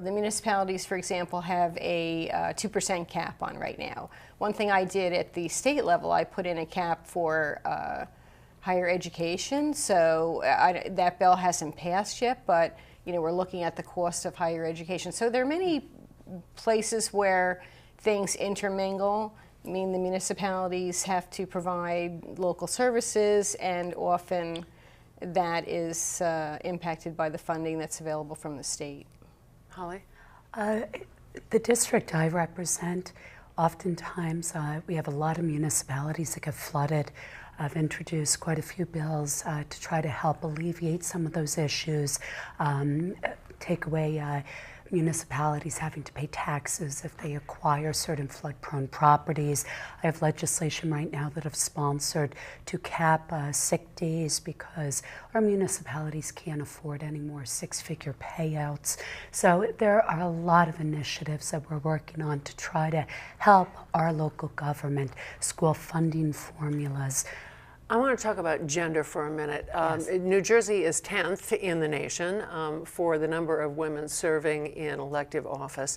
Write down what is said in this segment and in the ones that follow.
the municipalities, for example, have a 2% cap on right now. One thing I did at the state level, I put in a cap for higher education. So that bill hasn't passed yet, but we're looking at the cost of higher education. So there are many places where things intermingle. I mean, the municipalities have to provide local services, and often that is impacted by the funding that's available from the state. Holly? The district I represent, oftentimes we have a lot of municipalities that get flooded. I've introduced quite a few bills to try to help alleviate some of those issues, take away municipalities having to pay taxes if they acquire certain flood-prone properties. I have legislation right now that I've sponsored to cap sick days because our municipalities can't afford any more six-figure payouts. So there are a lot of initiatives that we're working on to try to help our local government, school funding formulas. I want to talk about gender for a minute. Yes. New Jersey is 10th in the nation for the number of women serving in elective office.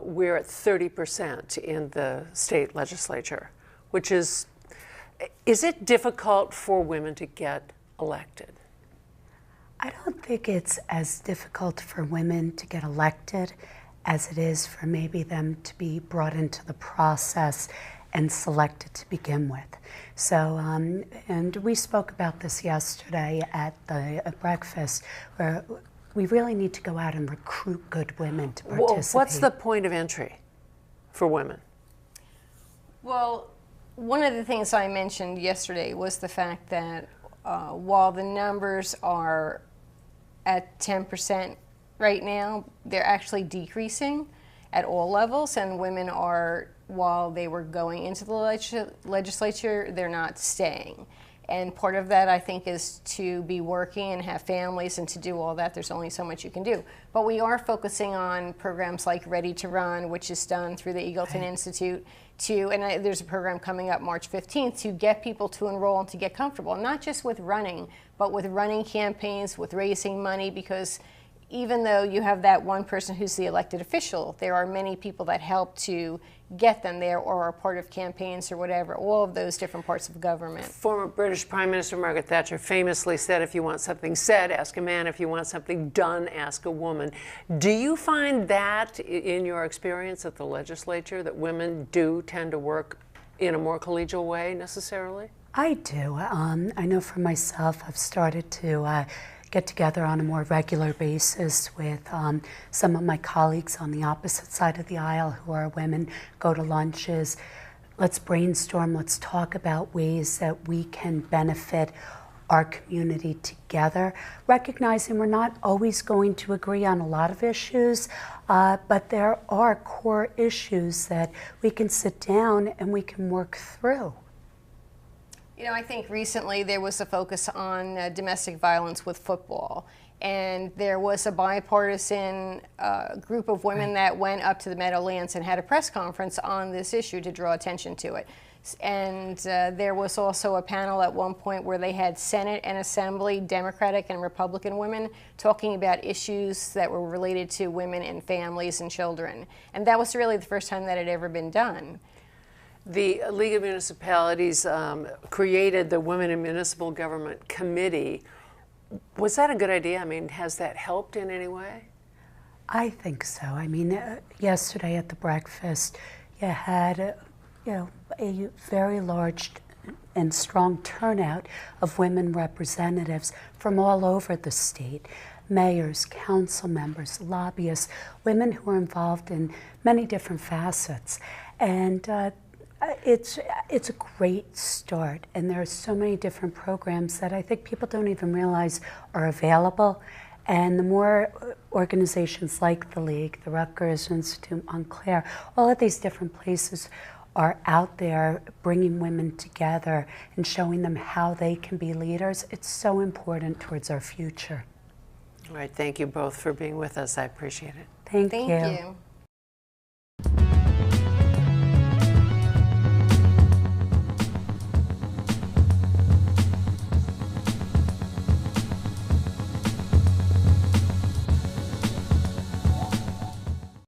We're at 30% in the state legislature, which is it difficult for women to get elected? I don't think it's as difficult for women to get elected as it is for maybe them to be brought into the process and selected to begin with. So, and we spoke about this yesterday at the breakfast, where we really need to go out and recruit good women to participate. What's the point of entry for women? Well, one of the things I mentioned yesterday was the fact that while the numbers are at 10% right now, they're actually decreasing at all levels, and women are, while they were going into the legislature, they're not staying. And part of that, I think, is to be working and have families, and to do all that, there's only so much you can do. But we are focusing on programs like Ready to Run, which is done through the Eagleton Institute, and there's a program coming up March 15th to get people to enroll and to get comfortable, not just with running, but with running campaigns, with raising money, because even though you have that one person who's the elected official, there are many people that help to get them there or are part of campaigns or whatever, all of those different parts of government. Former British Prime Minister Margaret Thatcher famously said, if you want something said, ask a man. If you want something done, ask a woman. Do you find that in your experience at the legislature, that women do tend to work in a more collegial way necessarily? I do. I know for myself, I've started to get together on a more regular basis with some of my colleagues on the opposite side of the aisle who are women, go to lunches. Let's brainstorm, let's talk about ways that we can benefit our community together, recognizing we're not always going to agree on a lot of issues, but there are core issues that we can sit down and we can work through. I think recently there was a focus on domestic violence with football, and there was a bipartisan group of women that went up to the Meadowlands and had a press conference on this issue to draw attention to it. And there was also a panel at one point where they had Senate and Assembly, Democratic and Republican women, talking about issues that were related to women and families and children. And that was really the first time that had ever been done. The League of Municipalities created the Women in Municipal Government Committee. Was that a good idea? I mean, has that helped in any way? I think so. I mean, yesterday at the breakfast, you had a very large and strong turnout of women representatives from all over the state. Mayors, council members, lobbyists, women who are involved in many different facets. And it's a great start, and there are so many different programs that I think people don't even realize are available. And the more organizations like the League, the Rutgers Institute, Montclair, all of these different places are out there bringing women together and showing them how they can be leaders, it's so important towards our future. All right, thank you both for being with us. I appreciate it. Thank you.